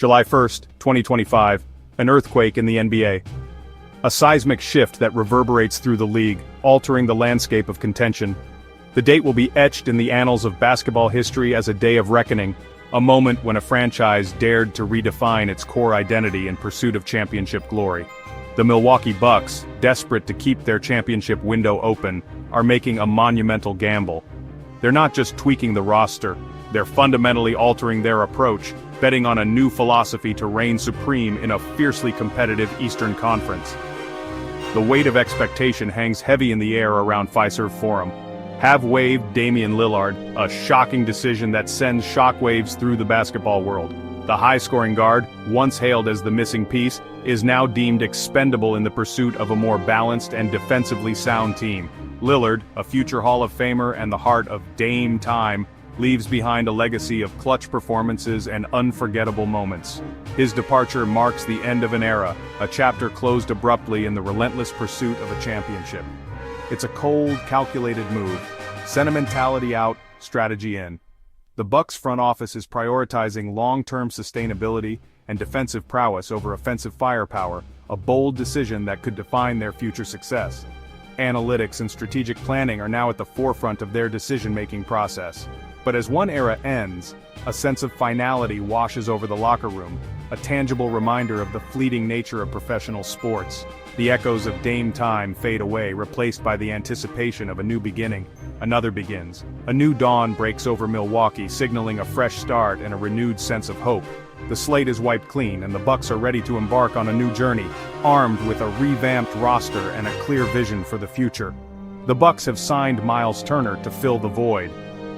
July 1st, 2025, an earthquake in the NBA. A seismic shift that reverberates through the league, altering the landscape of contention. The date will be etched in the annals of basketball history as a day of reckoning, a moment when a franchise dared to redefine its core identity in pursuit of championship glory. The Milwaukee Bucks, desperate to keep their championship window open, are making a monumental gamble. They're not just tweaking the roster, they're fundamentally altering their approach, betting on a new philosophy to reign supreme in a fiercely competitive Eastern Conference. The weight of expectation hangs heavy in the air around Fiserv Forum. Have waived Damian Lillard, a shocking decision that sends shockwaves through the basketball world. The high-scoring guard, once hailed as the missing piece, is now deemed expendable in the pursuit of a more balanced and defensively sound team. Lillard, a future Hall of Famer and the heart of Dame time, leaves behind a legacy of clutch performances and unforgettable moments. His departure marks the end of an era, a chapter closed abruptly in the relentless pursuit of a championship. It's a cold, calculated move. Sentimentality out, strategy in. The Bucks front office is prioritizing long-term sustainability and defensive prowess over offensive firepower, a bold decision that could define their future success. Analytics and strategic planning are now at the forefront of their decision-making process. But as one era ends, a sense of finality washes over the locker room, a tangible reminder of the fleeting nature of professional sports. The echoes of Dame time fade away, replaced by the anticipation of a new beginning. Another begins. A new dawn breaks over Milwaukee, signaling a fresh start and a renewed sense of hope. The slate is wiped clean, and the Bucks are ready to embark on a new journey, armed with a revamped roster and a clear vision for the future. The Bucks have signed Myles Turner to fill the void.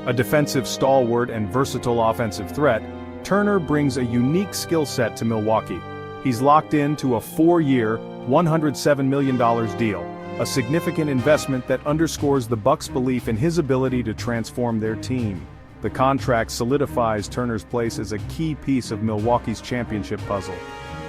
A defensive stalwart and versatile offensive threat, Turner brings a unique skill set to Milwaukee. He's locked into a 4-year, $107 million deal, a significant investment that underscores the Bucks' belief in his ability to transform their team. The contract solidifies Turner's place as a key piece of Milwaukee's championship puzzle.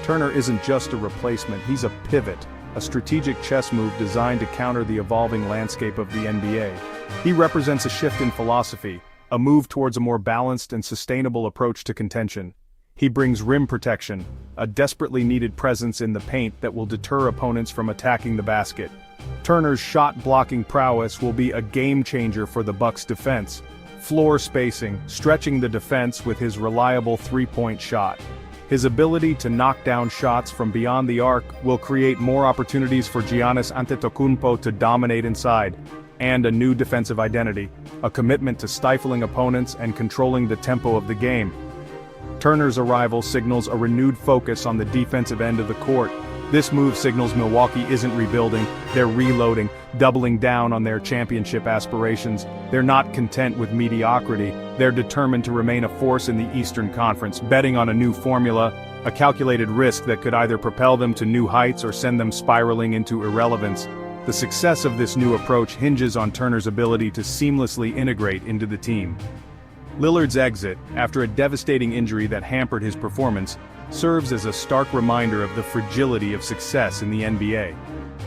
Turner isn't just a replacement, he's a pivot, a strategic chess move designed to counter the evolving landscape of the NBA. He represents a shift in philosophy, a move towards a more balanced and sustainable approach to contention. He brings rim protection, a desperately needed presence in the paint that will deter opponents from attacking the basket. Turner's shot-blocking prowess will be a game-changer for the Bucks' defense. Floor spacing, stretching the defense with his reliable three-point shot. His ability to knock down shots from beyond the arc will create more opportunities for Giannis Antetokounmpo to dominate inside, and a new defensive identity, a commitment to stifling opponents and controlling the tempo of the game. Turner's arrival signals a renewed focus on the defensive end of the court. This move signals Milwaukee isn't rebuilding, they're reloading, doubling down on their championship aspirations. They're not content with mediocrity, they're determined to remain a force in the Eastern Conference, betting on a new formula, a calculated risk that could either propel them to new heights or send them spiraling into irrelevance. The success of this new approach hinges on Turner's ability to seamlessly integrate into the team. Lillard's exit, after a devastating injury that hampered his performance, serves as a stark reminder of the fragility of success in the NBA.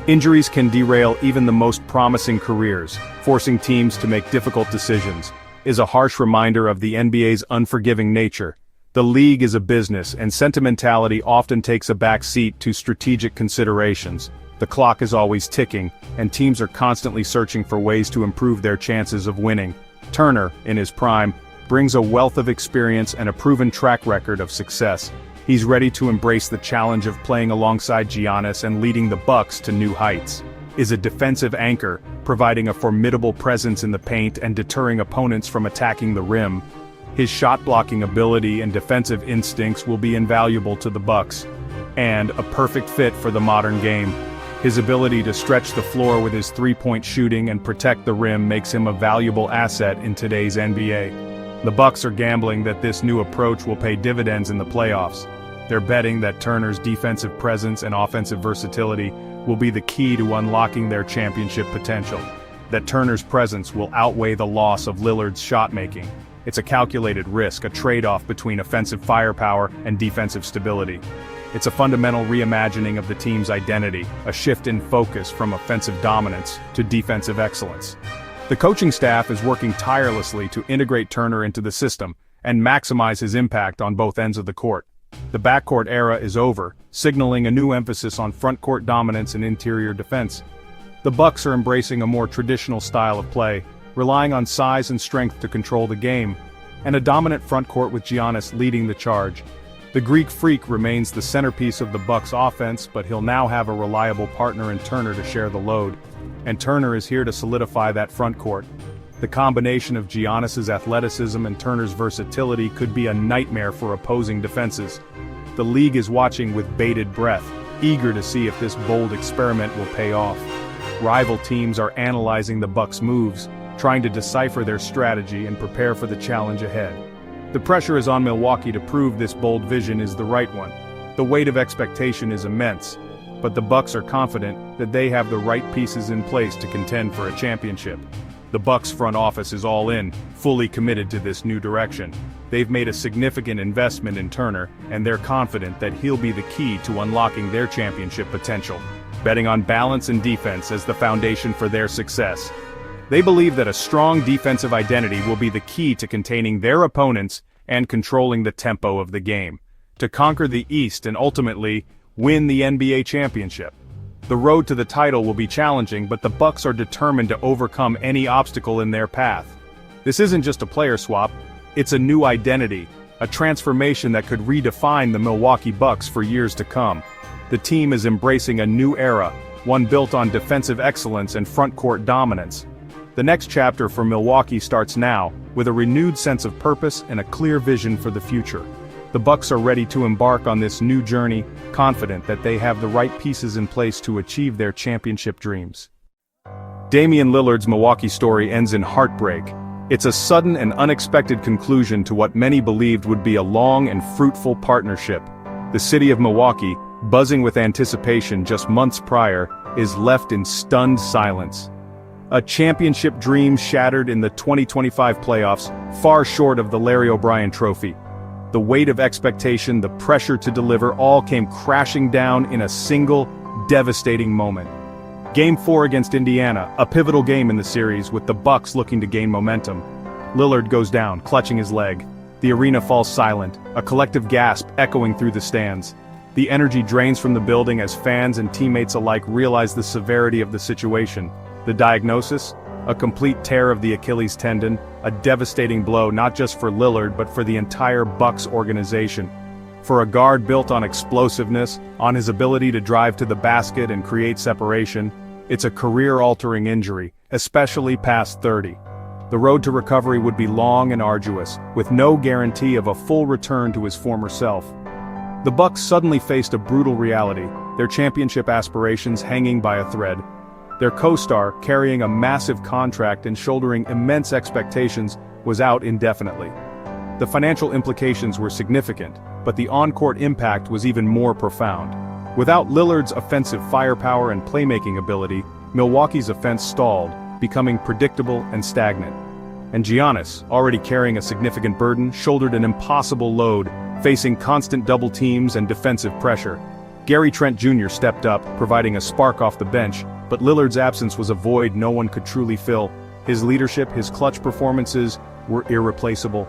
Injuries can derail even the most promising careers, forcing teams to make difficult decisions. Is a harsh reminder of the NBA's unforgiving nature. The league is a business, and sentimentality often takes a back seat to strategic considerations. The clock is always ticking, and teams are constantly searching for ways to improve their chances of winning. Turner, in his prime, brings a wealth of experience and a proven track record of success. He's ready to embrace the challenge of playing alongside Giannis and leading the Bucks to new heights. Is a defensive anchor, providing a formidable presence in the paint and deterring opponents from attacking the rim. His shot-blocking ability and defensive instincts will be invaluable to the Bucks, and a perfect fit for the modern game. His ability to stretch the floor with his three-point shooting and protect the rim makes him a valuable asset in today's NBA. The Bucks are gambling that this new approach will pay dividends in the playoffs. They're betting that Turner's defensive presence and offensive versatility will be the key to unlocking their championship potential. That Turner's presence will outweigh the loss of Lillard's shot-making. It's a calculated risk, a trade-off between offensive firepower and defensive stability. It's a fundamental reimagining of the team's identity, a shift in focus from offensive dominance to defensive excellence. The coaching staff is working tirelessly to integrate Turner into the system and maximize his impact on both ends of the court. The backcourt era is over, signaling a new emphasis on frontcourt dominance and interior defense. The Bucks are embracing a more traditional style of play, relying on size and strength to control the game, and a dominant frontcourt with Giannis leading the charge. The Greek Freak remains the centerpiece of the Bucks' offense, but he'll now have a reliable partner in Turner to share the load. And Turner is here to solidify that frontcourt. The combination of Giannis's athleticism and Turner's versatility could be a nightmare for opposing defenses. The league is watching with bated breath, eager to see if this bold experiment will pay off. Rival teams are analyzing the Bucks' moves, trying to decipher their strategy and prepare for the challenge ahead. The pressure is on Milwaukee to prove this bold vision is the right one. The weight of expectation is immense, but the Bucks are confident that they have the right pieces in place to contend for a championship. The Bucks front office is all in, fully committed to this new direction. They've made a significant investment in Turner, and they're confident that he'll be the key to unlocking their championship potential, betting on balance and defense as the foundation for their success. They believe that a strong defensive identity will be the key to containing their opponents and controlling the tempo of the game, to conquer the East and ultimately win the NBA championship. The road to the title will be challenging, but the Bucks are determined to overcome any obstacle in their path. This isn't just a player swap, it's a new identity, a transformation that could redefine the Milwaukee Bucks for years to come. The team is embracing a new era, one built on defensive excellence and front-court dominance. The next chapter for Milwaukee starts now, with a renewed sense of purpose and a clear vision for the future. The Bucks are ready to embark on this new journey, confident that they have the right pieces in place to achieve their championship dreams. Damian Lillard's Milwaukee story ends in heartbreak. It's a sudden and unexpected conclusion to what many believed would be a long and fruitful partnership. The city of Milwaukee, buzzing with anticipation just months prior, is left in stunned silence. A championship dream shattered in the 2025 playoffs, far short of the Larry O'Brien Trophy. The weight of expectation, the pressure to deliver, all came crashing down in a single, devastating moment. Game 4 against Indiana, a pivotal game in the series with the Bucks looking to gain momentum. Lillard goes down, clutching his leg. The arena falls silent, a collective gasp echoing through the stands. The energy drains from the building as fans and teammates alike realize the severity of the situation. The diagnosis? A complete tear of the Achilles tendon, a devastating blow not just for Lillard but for the entire Bucks organization. For a guard built on explosiveness, on his ability to drive to the basket and create separation, it's a career-altering injury, especially past 30. The road to recovery would be long and arduous, with no guarantee of a full return to his former self. The Bucks suddenly faced a brutal reality, their championship aspirations hanging by a thread. Their co-star, carrying a massive contract and shouldering immense expectations, was out indefinitely. The financial implications were significant, but the on-court impact was even more profound. Without Lillard's offensive firepower and playmaking ability, Milwaukee's offense stalled, becoming predictable and stagnant. And Giannis, already carrying a significant burden, shouldered an impossible load, facing constant double teams and defensive pressure. Gary Trent Jr. stepped up, providing a spark off the bench, but Lillard's absence was a void no one could truly fill. His leadership, his clutch performances, were irreplaceable.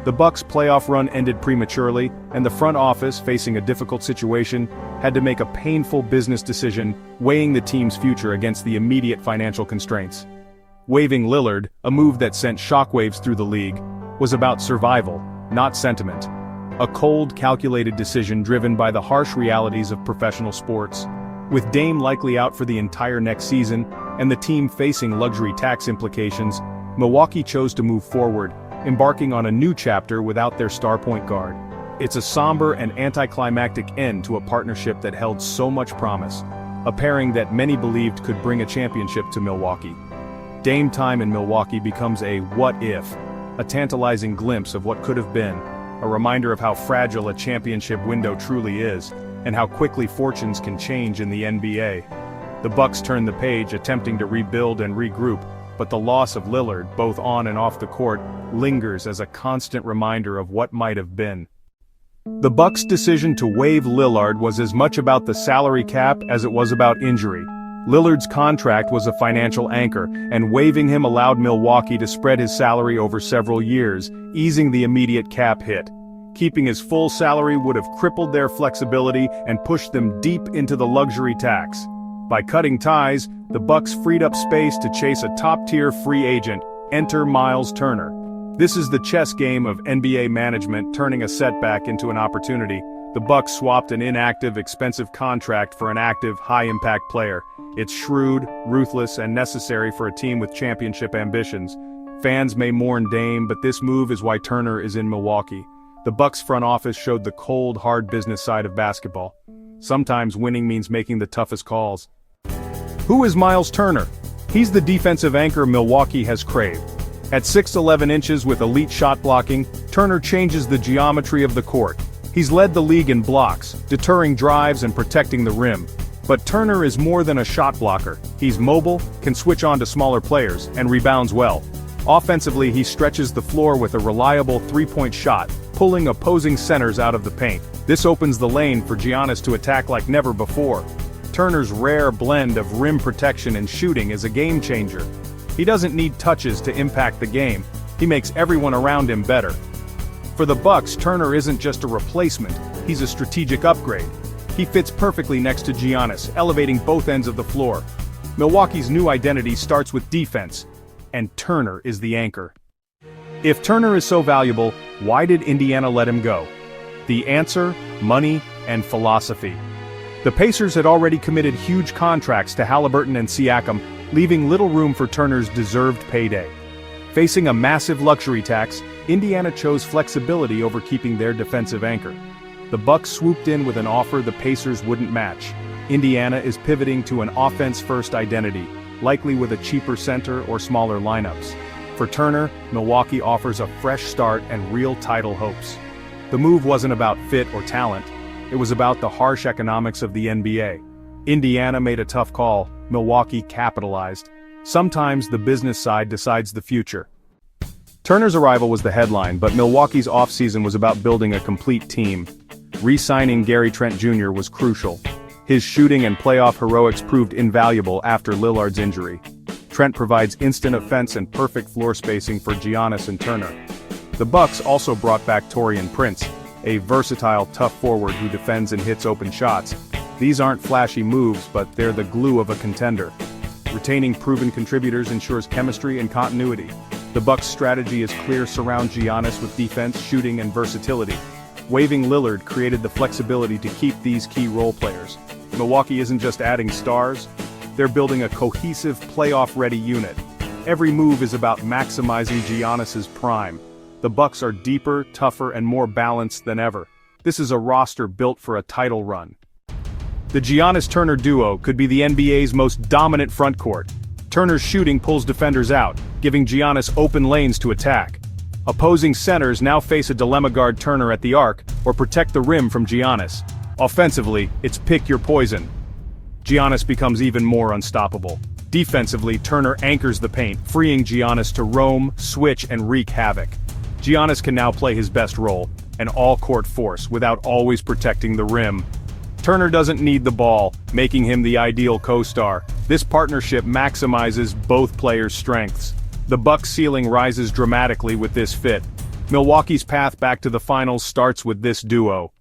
The Bucks' playoff run ended prematurely, and the front office, facing a difficult situation, had to make a painful business decision, weighing the team's future against the immediate financial constraints. Waiving Lillard, a move that sent shockwaves through the league, was about survival, not sentiment. A cold, calculated decision driven by the harsh realities of professional sports. With Dame likely out for the entire next season, and the team facing luxury tax implications, Milwaukee chose to move forward, embarking on a new chapter without their star point guard. It's a somber and anticlimactic end to a partnership that held so much promise, a pairing that many believed could bring a championship to Milwaukee. Dame time in Milwaukee becomes a what-if, a tantalizing glimpse of what could have been, a reminder of how fragile a championship window truly is, and how quickly fortunes can change in the NBA. The Bucks turn the page, attempting to rebuild and regroup, but the loss of Lillard, both on and off the court, lingers as a constant reminder of what might have been. The Bucks' decision to waive Lillard was as much about the salary cap as it was about injury. Lillard's contract was a financial anchor, and waiving him allowed Milwaukee to spread his salary over several years, easing the immediate cap hit. Keeping his full salary would have crippled their flexibility and pushed them deep into the luxury tax. By cutting ties, the Bucks freed up space to chase a top-tier free agent. Enter Myles Turner. This is the chess game of NBA management, turning a setback into an opportunity. The Bucks swapped an inactive, expensive contract for an active, high-impact player. It's shrewd, ruthless, and necessary for a team with championship ambitions. Fans may mourn Dame, but this move is why Turner is in Milwaukee. The Bucks front office showed the cold, hard business side of basketball. Sometimes winning means making the toughest calls. Who is Myles Turner? He's the defensive anchor Milwaukee has craved. At 6'11" inches with elite shot blocking, Turner changes the geometry of the court. He's led the league in blocks, deterring drives and protecting the rim. But Turner is more than a shot blocker. He's mobile, can switch on to smaller players, and rebounds well. Offensively, he stretches the floor with a reliable three-point shot, pulling opposing centers out of the paint. This opens the lane for Giannis to attack like never before. Turner's rare blend of rim protection and shooting is a game-changer. He doesn't need touches to impact the game. He makes everyone around him better. For the Bucks, Turner isn't just a replacement, he's a strategic upgrade. He fits perfectly next to Giannis, elevating both ends of the floor. Milwaukee's new identity starts with defense, and Turner is the anchor. If Turner is so valuable, why did Indiana let him go? The answer: money and philosophy. The Pacers had already committed huge contracts to Halliburton and Siakam, leaving little room for Turner's deserved payday. Facing a massive luxury tax, Indiana chose flexibility over keeping their defensive anchor. The Bucks swooped in with an offer the Pacers wouldn't match. Indiana is pivoting to an offense-first identity, likely with a cheaper center or smaller lineups. For Turner, Milwaukee offers a fresh start and real title hopes. The move wasn't about fit or talent, it was about the harsh economics of the NBA. Indiana made a tough call, Milwaukee capitalized. Sometimes the business side decides the future. Turner's arrival was the headline, but Milwaukee's offseason was about building a complete team. Re-signing Gary Trent Jr. was crucial. His shooting and playoff heroics proved invaluable after Lillard's injury. Trent provides instant offense and perfect floor spacing for Giannis and Turner. The Bucks also brought back Taurean Prince, a versatile, tough forward who defends and hits open shots. These aren't flashy moves, but they're the glue of a contender. Retaining proven contributors ensures chemistry and continuity. The Bucks' strategy is clear: surround Giannis with defense, shooting, and versatility. Waiving Lillard created the flexibility to keep these key role players. Milwaukee isn't just adding stars, they're building a cohesive, playoff-ready unit. Every move is about maximizing Giannis's prime. The Bucks are deeper, tougher, and more balanced than ever. This is a roster built for a title run. The Giannis-Turner duo could be the NBA's most dominant frontcourt. Turner's shooting pulls defenders out, giving Giannis open lanes to attack. Opposing centers now face a dilemma: guard Turner at the arc, or protect the rim from Giannis. Offensively, it's pick your poison. Giannis becomes even more unstoppable. Defensively, Turner anchors the paint, freeing Giannis to roam, switch, and wreak havoc. Giannis can now play his best role, an all-court force, without always protecting the rim. Turner doesn't need the ball, making him the ideal co-star. This partnership maximizes both players' strengths. The Bucks' ceiling rises dramatically with this fit. Milwaukee's path back to the finals starts with this duo.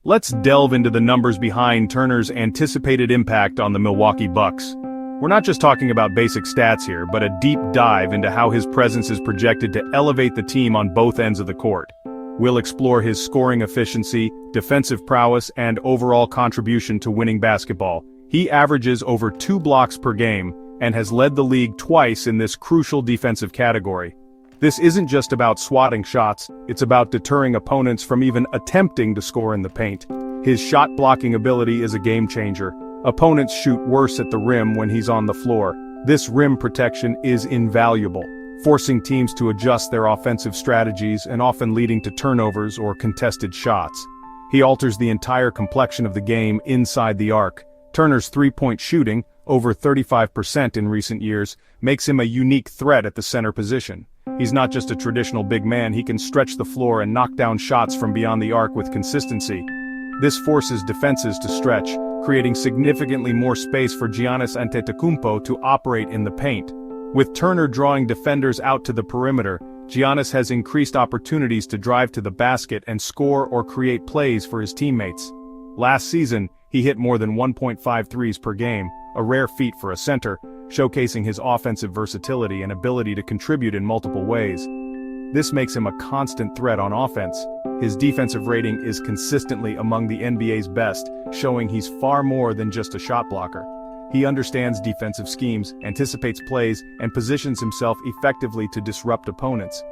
Let's delve into the numbers behind Turner's anticipated impact on the Milwaukee Bucks. We're not just talking about basic stats here, but a deep dive into how his presence is projected to elevate the team on both ends of the court. We'll explore his scoring efficiency, defensive prowess, and overall contribution to winning basketball. He averages over 2 blocks per game, and has led the league twice in this crucial defensive category. This isn't just about swatting shots, it's about deterring opponents from even attempting to score in the paint. His shot-blocking ability is a game-changer. Opponents shoot worse at the rim when he's on the floor. This rim protection is invaluable, forcing teams to adjust their offensive strategies and often leading to turnovers or contested shots. He alters the entire complexion of the game inside the arc. Turner's three-point shooting, over 35% in recent years, makes him a unique threat at the center position. He's not just a traditional big man, he can stretch the floor and knock down shots from beyond the arc with consistency. This forces defenses to stretch, creating significantly more space for Giannis Antetokounmpo to operate in the paint. With Turner drawing defenders out to the perimeter, Giannis has increased opportunities to drive to the basket and score or create plays for his teammates. Last season, he hit more than 1.5 threes per game, a rare feat for a center, showcasing his offensive versatility and ability to contribute in multiple ways. This makes him a constant threat on offense. His defensive rating is consistently among the NBA's best, showing he's far more than just a shot blocker. He understands defensive schemes, anticipates plays, and positions himself effectively to disrupt opponents.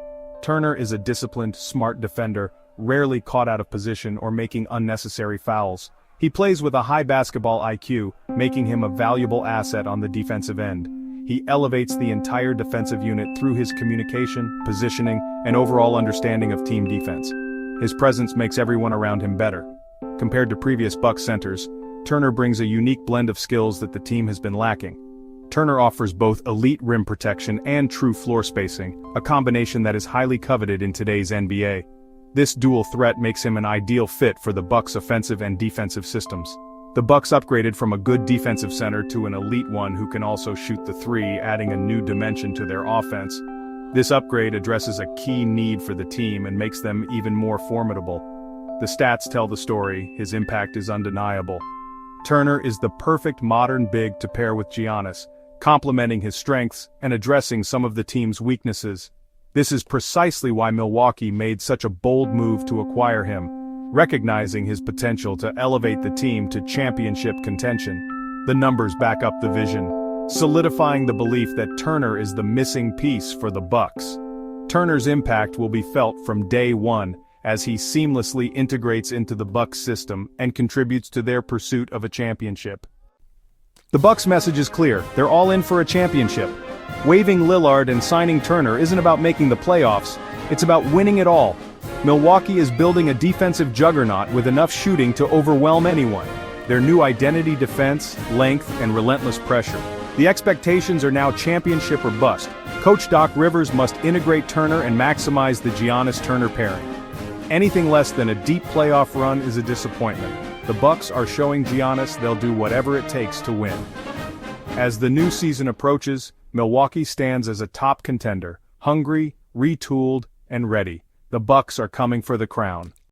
Turner is a disciplined, smart defender, rarely caught out of position or making unnecessary fouls. He plays with a high basketball IQ, making him a valuable asset on the defensive end. He elevates the entire defensive unit through his communication, positioning, and overall understanding of team defense. His presence makes everyone around him better. Compared to previous Bucks centers, Turner brings a unique blend of skills that the team has been lacking. Turner offers both elite rim protection and true floor spacing, a combination that is highly coveted in today's NBA. This dual threat makes him an ideal fit for the Bucks' offensive and defensive systems. The Bucks upgraded from a good defensive center to an elite one who can also shoot the three, adding a new dimension to their offense. This upgrade addresses a key need for the team and makes them even more formidable. The stats tell the story, his impact is undeniable. Turner is the perfect modern big to pair with Giannis, complementing his strengths and addressing some of the team's weaknesses. This is precisely why Milwaukee made such a bold move to acquire him, recognizing his potential to elevate the team to championship contention. The numbers back up the vision, solidifying the belief that Turner is the missing piece for the Bucks. Turner's impact will be felt from day one, as he seamlessly integrates into the Bucks system and contributes to their pursuit of a championship. The Bucks' message is clear, they're all in for a championship. Waiving Lillard and signing Turner isn't about making the playoffs, it's about winning it all. Milwaukee is building a defensive juggernaut with enough shooting to overwhelm anyone. Their new identity: defense, length, and relentless pressure. The expectations are now championship or bust. Coach Doc Rivers must integrate Turner and maximize the Giannis-Turner pairing. Anything less than a deep playoff run is a disappointment. The Bucks are showing Giannis they'll do whatever it takes to win. As the new season approaches, Milwaukee stands as a top contender, hungry, retooled, and ready. The Bucks are coming for the crown.